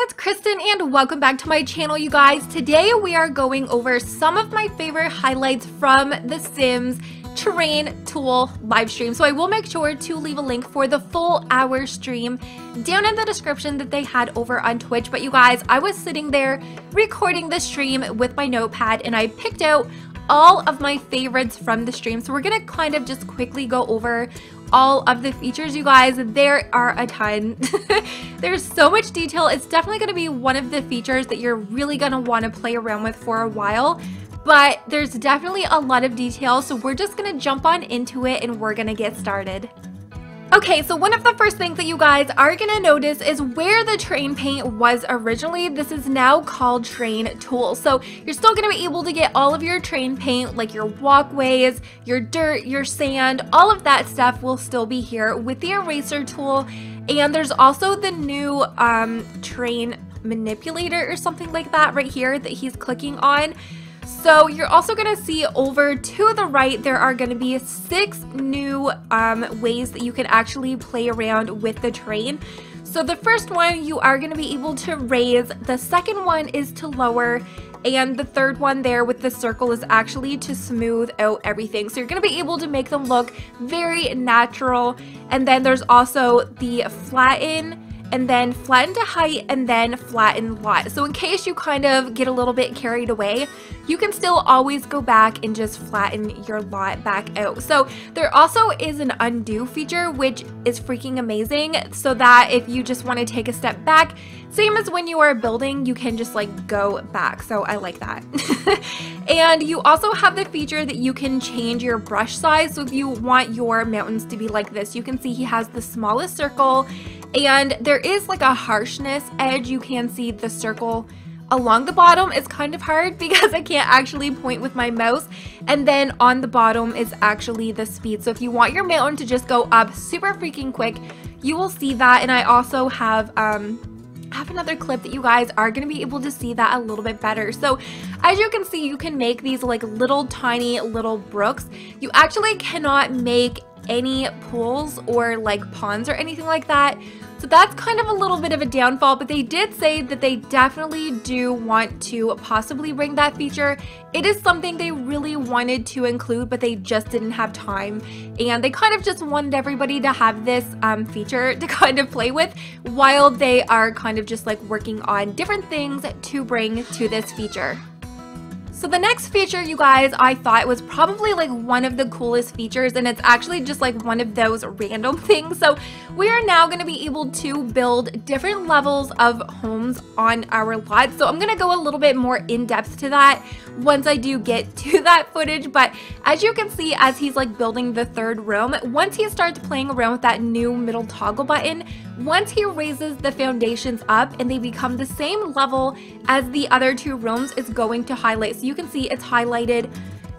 it's Kristen and welcome back to my channel, you guys. Today we are going over some of my favorite highlights from The Sims Terrain Tool live stream. So I will make sure to leave a link for the full hour stream down in the description that they had over on Twitch. But you guys, I was sitting there recording the stream with my notepad and I picked out all of my favorites from the stream. So we're gonna kind of just quickly go over all of the features, you guys. There are a ton. There's so much detail. It's definitely going to be one of the features that you're really going to want to play around with for a while, but there's definitely a lot of detail, so we're just going to jump on into it and we're going to get started. Okay, so one of the first things that you guys are going to notice is where the terrain paint was originally. This is now called Terrain Tool. So you're still going to be able to get all of your terrain paint, like your walkways, your dirt, your sand, all of that stuff will still be here with the eraser tool. And there's also the new terrain manipulator or something like that right here that he's clicking on. So you're also going to see over to the right, there are going to be 6 new ways that you can actually play around with the terrain. So the first one you are going to be able to raise, the second one is to lower, and the third one there with the circle is actually to smooth out everything. So you're going to be able to make them look very natural. And then there's also the flatten, and then flatten to height, and then flatten lot. So in case you kind of get a little bit carried away, you can still always go back and just flatten your lot back out. So there also is an undo feature, which is freaking amazing, so that if you just want to take a step back, same as when you are building, you can just like go back. So I like that. And you also have the feature that you can change your brush size. So if you want your mountains to be like this, you can see he has the smallest circle, and there is like a harshness edge. You can see the circle along the bottom. It's kind of hard because I can't actually point with my mouse, and then on the bottom is actually the speed. So if you want your mountain to just go up super freaking quick, you will see that. And I also have another clip that you guys are going to be able to see that a little bit better. So as you can see, you can make these like little tiny little brooks. You actually cannot make any pools or like ponds or anything like that. So that's kind of a little bit of a downfall, but they did say that they definitely do want to possibly bring that feature. It is something they really wanted to include, but they just didn't have time. And they kind of just wanted everybody to have this feature to kind of play with while they are kind of just like working on different things to bring to this feature. So the next feature, you guys, I thought was probably like one of the coolest features, and it's actually just like one of those random things. So we are now going to be able to build different levels of homes on our lot. So I'm going to go a little bit more in depth to that once I do get to that footage. But as you can see, as he's like building the third room, once he starts playing around with that new middle toggle button, once he raises the foundations up and they become the same level as the other 2 rooms, it's going to highlight. So you can see it's highlighted,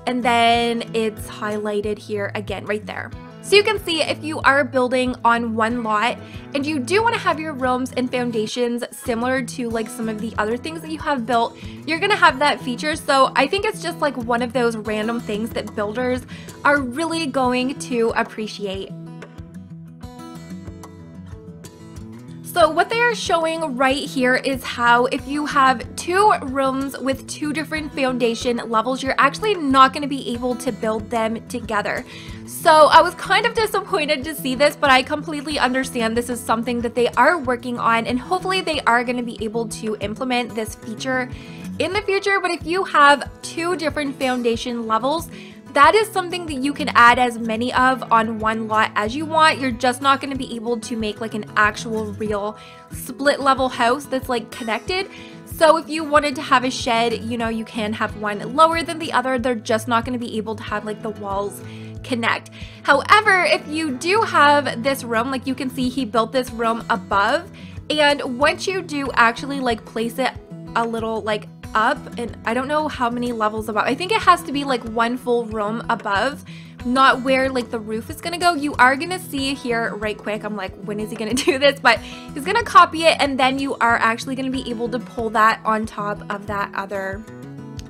and then it's highlighted here again right there. So you can see if you are building on one lot and you do want to have your rooms and foundations similar to like some of the other things that you have built, you're going to have that feature. So I think it's just like one of those random things that builders are really going to appreciate. So what they are showing right here is how if you have 2 rooms with 2 different foundation levels, you're actually not going to be able to build them together. So I was kind of disappointed to see this, but I completely understand this is something that they are working on, and hopefully they are going to be able to implement this feature in the future. But if you have 2 different foundation levels, that is something that you can add as many of on one lot as you want. You're just not going to be able to make like an actual real split level house that's like connected. So if you wanted to have a shed, you know, you can have one lower than the other. They're just not going to be able to have like the walls connect. However, if you do have this room, like you can see he built this room above, and once you do actually like place it a little like up, and I don't know how many levels above, I think it has to be like 1 full room above, not where like the roof is gonna go. You are gonna see here right quick, I'm like, when is he gonna do this? But he's gonna copy it, and then you are actually gonna be able to pull that on top of that other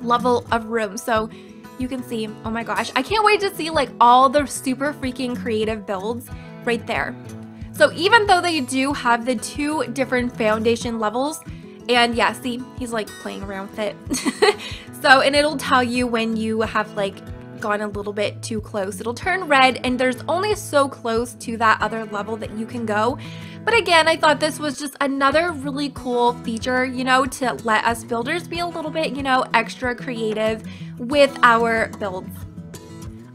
level of room. So you can see, oh my gosh, I can't wait to see like all the super freaking creative builds right there. So even though they do have the 2 different foundation levels, And yeah, see, he's like playing around with it. So, and it'll tell you when you have like gone a little bit too close. It'll turn red, and there's only so close to that other level that you can go. But again, I thought this was just another really cool feature, you know, to let us builders be a little bit, you know, extra creative with our builds.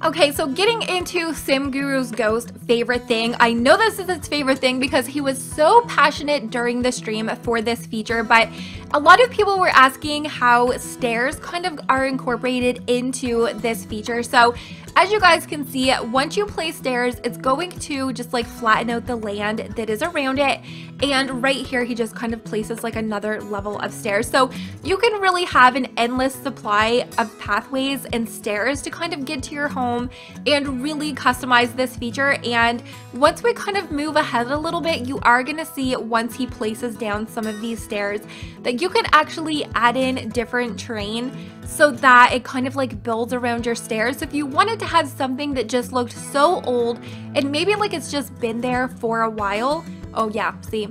Okay, so getting into Sim Guru's ghost favorite thing. I know this is his favorite thing because he was so passionate during the stream for this feature, but a lot of people were asking how stairs kind of are incorporated into this feature. So as you guys can see, once you place stairs, it's going to just like flatten out the land that is around it. And right here, he just kind of places like another level of stairs. So you can really have an endless supply of pathways and stairs to kind of get to your home and really customize this feature. And once we kind of move ahead a little bit, you are going to see once he places down some of these stairs that you can actually add in different terrain so that it kind of like builds around your stairs. If you wanted to have something that just looked so old and maybe like it's just been there for a while. Oh yeah, see,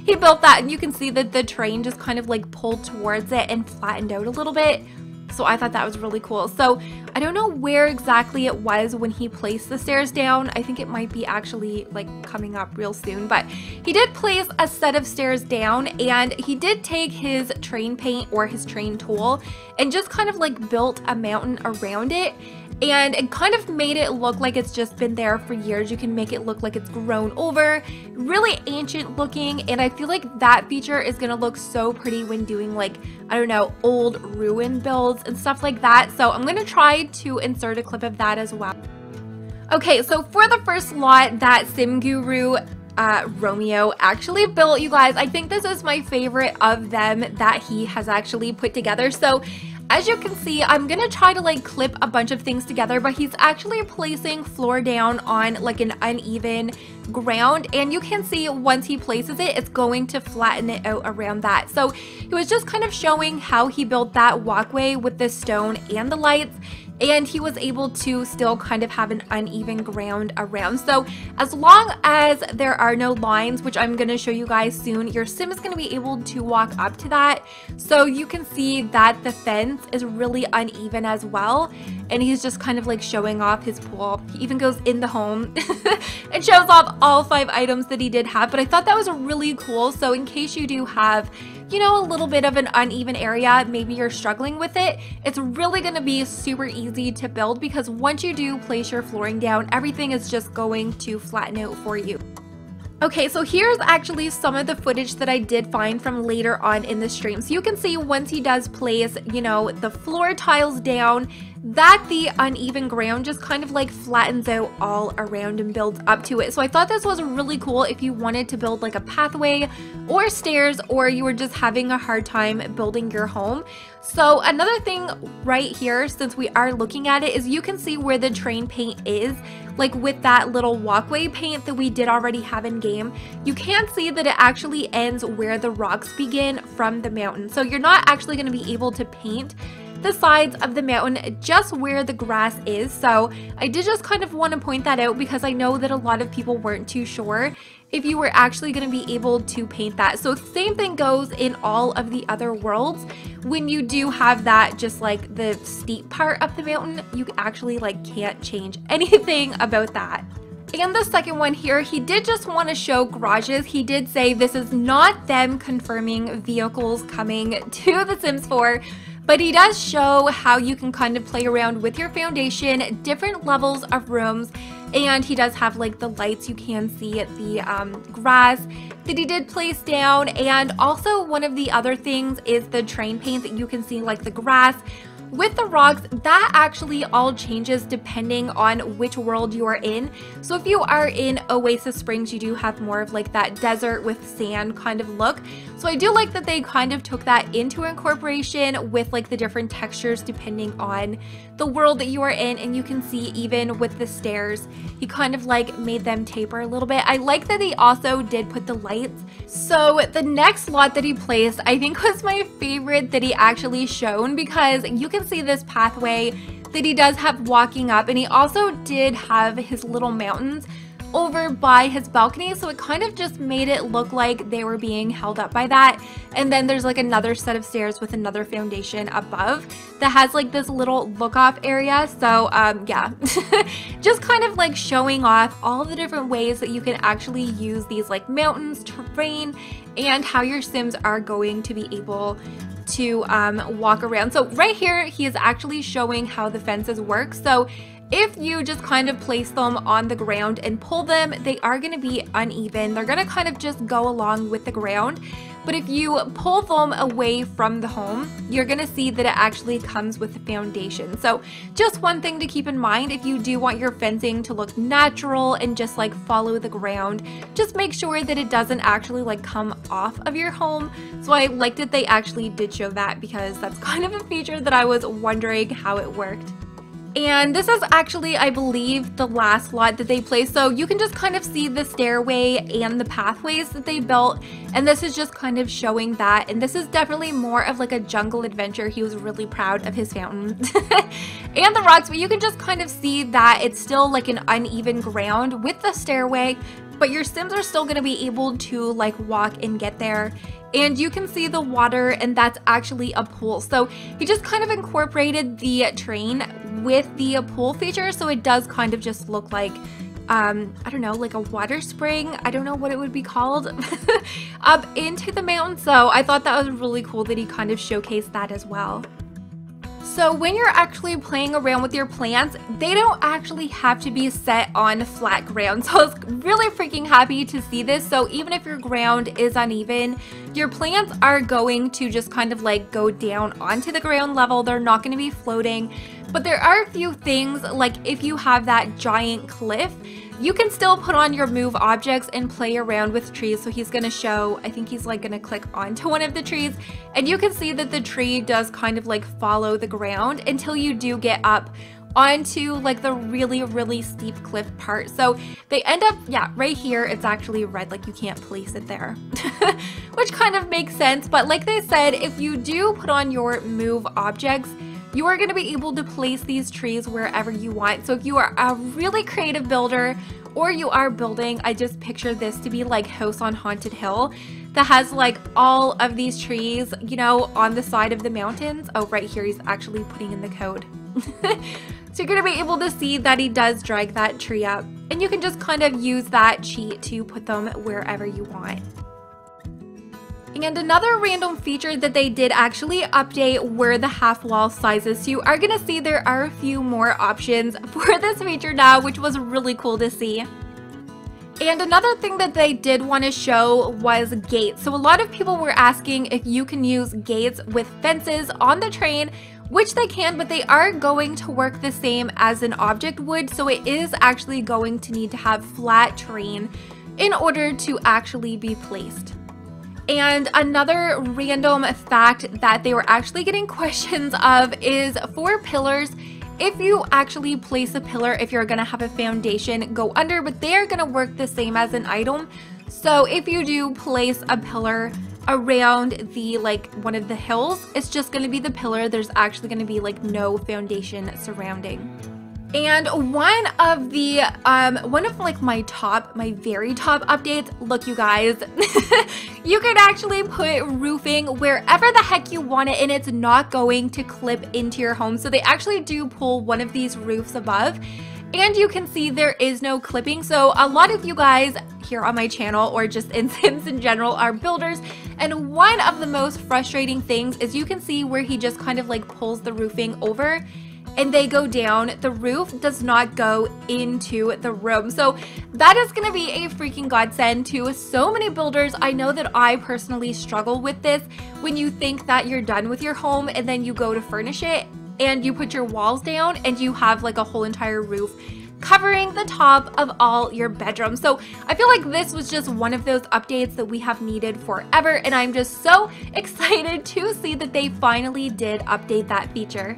he built that, and you can see that the terrain just kind of like pulled towards it and flattened out a little bit. So I thought that was really cool. So I don't know where exactly it was when he placed the stairs down. I think it might be actually like coming up real soon, but he did place a set of stairs down, and he did take his terrain paint or his terrain tool and just kind of like built a mountain around it. And it kind of made it look like it's just been there for years. You can make it look like it's grown over, really ancient looking. And I feel like that feature is going to look so pretty when doing like, I don't know, old ruin builds and stuff like that. So I'm going to try to insert a clip of that as well. Okay, so for the first lot that Sim Guru Romeo actually built, you guys, I think this is my favorite of them that he has actually put together. So as you can see, I'm gonna try to like clip a bunch of things together, but he's actually placing floor down on like an uneven ground, and you can see once he places it, it's going to flatten it out around that. So he was just kind of showing how he built that walkway with the stone and the lights, and he was able to still kind of have an uneven ground around. So as long as there are no lines, which I'm going to show you guys soon, your sim is going to be able to walk up to that. So you can see that the fence is really uneven as well, and he's just kind of like showing off his pool. He even goes in the home and shows off all 5 items that he did have. But I thought that was really cool. So in case you do have, you know, a little bit of an uneven area, maybe you're struggling with it, it's really going to be super easy to build, because once you do place your flooring down, everything is just going to flatten out for you. Okay, so here's actually some of the footage that I did find from later on in the stream. So you can see once he does place, you know, the floor tiles down, that the uneven ground just kind of like flattens out all around and builds up to it. So I thought this was really cool if you wanted to build like a pathway or stairs, or you were just having a hard time building your home. So another thing right here, since we are looking at it, is you can see where the terrain paint is, like with that little walkway paint that we did already have in game. You can see that it actually ends where the rocks begin from the mountain. So you're not actually going to be able to paint the sides of the mountain, just where the grass is. So I did just kind of want to point that out, because I know that a lot of people weren't too sure if you were actually going to be able to paint that. So same thing goes in all of the other worlds. When you do have that, just like the steep part of the mountain, you actually like can't change anything about that. And the second one here, he did just want to show garages. He did say this is not them confirming vehicles coming to The Sims 4, but he does show how you can kind of play around with your foundation, different levels of rooms, and he does have like the lights. You can see the grass that he did place down, and also one of the other things is the terrain paint that you can see, like the grass. With the rocks, that actually all changes depending on which world you are in. So if you are in Oasis Springs, you do have more of like that desert with sand kind of look. So I do like that they kind of took that into incorporation with like the different textures depending on the world that you are in. And you can see even with the stairs, he kind of like made them taper a little bit. I like that he also did put the lights. So the next lot that he placed, I think was my favorite that he actually shown, because you can see this pathway that he does have walking up, and he also did have his little mountains over by his balcony, so it kind of just made it look like they were being held up by that. And then there's like another set of stairs with another foundation above that has like this little look off area. So yeah, just kind of like showing off all the different ways that you can actually use these like mountains, terrain, and how your Sims are going to be able to walk around. So right here, he is actually showing how the fences work. So if you just kind of place them on the ground and pull them, they are going to be uneven. They're going to kind of just go along with the ground. But if you pull them away from the home, you're going to see that it actually comes with the foundation. So just one thing to keep in mind, if you do want your fencing to look natural and just like follow the ground, just make sure that it doesn't actually like come off of your home. So I liked that they actually did show that, because that's kind of a feature that I was wondering how it worked. And this is actually, I believe, the last lot that they placed. So you can just kind of see the stairway and the pathways that they built. And this is just kind of showing that. And this is definitely more of like a jungle adventure. He was really proud of his fountain and the rocks. But you can just kind of see that it's still like an uneven ground with the stairway. But your Sims are still going to be able to like walk and get there. And you can see the water, and that's actually a pool. So he just kind of incorporated the train with the pool feature, so it does kind of just look like I don't know, like a water spring, I don't know what it would be called, up into the mountain. So I thought that was really cool that he kind of showcased that as well. So when you're actually playing around with your plants, they don't actually have to be set on flat ground. So I was really freaking happy to see this. So even if your ground is uneven, your plants are going to just kind of like go down onto the ground level. They're not going to be floating. But there are a few things, like if you have that giant cliff, you can still put on your move objects and play around with trees. So he's going to show, I think he's like going to click onto one of the trees, and you can see that the tree does kind of like follow the ground until you do get up onto like the really steep cliff part. So they end up, yeah, right here, it's actually red, like you can't place it there, which kind of makes sense. But like they said, if you do put on your move objects, you are going to be able to place these trees wherever you want. So if you are a really creative builder, or you are building, I just picture this to be like House on Haunted Hill that has like all of these trees, you know, on the side of the mountains. Oh, right here, he's actually putting in the code. So you're going to be able to see that he does drag that tree up, and you can just kind of use that cheat to put them wherever you want. And another random feature that they did actually update were the half wall sizes. So you are going to see there are a few more options for this feature now, which was really cool to see. And another thing that they did want to show was gates. So a lot of people were asking if you can use gates with fences on the train, which they can, but they are going to work the same as an object would. So it is actually going to need to have flat terrain in order to actually be placed. And another random fact that they were actually getting questions of is for pillars. If you actually place a pillar, if you're going to have a foundation go under, but they're going to work the same as an item. So if you do place a pillar around the like one of the hills, it's just going to be the pillar. There's actually going to be like no foundation surrounding. And one of like my very top updates, look you guys, you can actually put roofing wherever the heck you want it, and it's not going to clip into your home. So they actually do pull one of these roofs above, and you can see there is no clipping. So a lot of you guys here on my channel, or just in Sims in general, are builders, and one of the most frustrating things is you can see where he just kind of like pulls the roofing over and they go down. The roof does not go into the room. So that is going to be a freaking godsend to so many builders. I know that I personally struggle with this when you think that you're done with your home and then you go to furnish it and you put your walls down and you have like a whole entire roof covering the top of all your bedrooms. So I feel like this was just one of those updates that we have needed forever, and I'm just so excited to see that they finally did update that feature.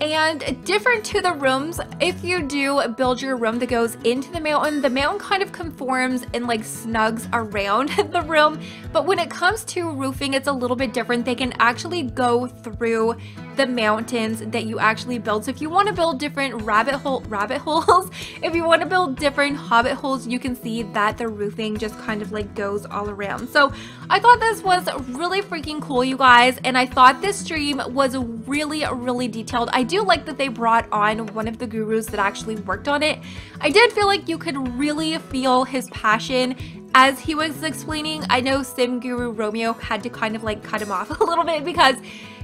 And different to the rooms, if you do build your room that goes into the mountain kind of conforms and like snugs around the room. But when it comes to roofing, it's a little bit different. They can actually go through the mountains that you actually build. So if you want to build different rabbit holes, if you want to build different hobbit holes, you can see that the roofing just kind of like goes all around. So I thought this was really freaking cool, you guys, and I thought this stream was really detailed. I do like that they brought on one of the gurus that actually worked on it. I did feel like you could really feel his passion as he was explaining. I know Sim Guru Romeo had to kind of like cut him off a little bit because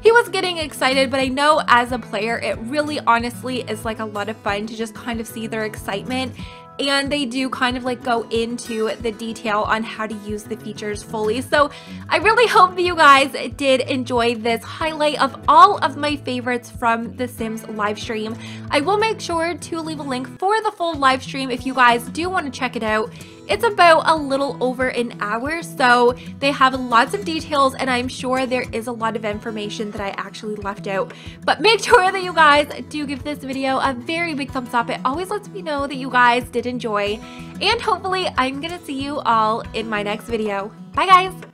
he was getting excited, but I know as a player it really honestly is like a lot of fun to just kind of see their excitement, and they do kind of like go into the detail on how to use the features fully. So I really hope that you guys did enjoy this highlight of all of my favorites from the Sims live stream. I will make sure to leave a link for the full live stream if you guys do want to check it out. It's about a little over an hour, so they have lots of details, and I'm sure there is a lot of information that I actually left out. But make sure that you guys do give this video a very big thumbs up. It always lets me know that you guys did enjoy, and hopefully I'm gonna see you all in my next video. Bye guys!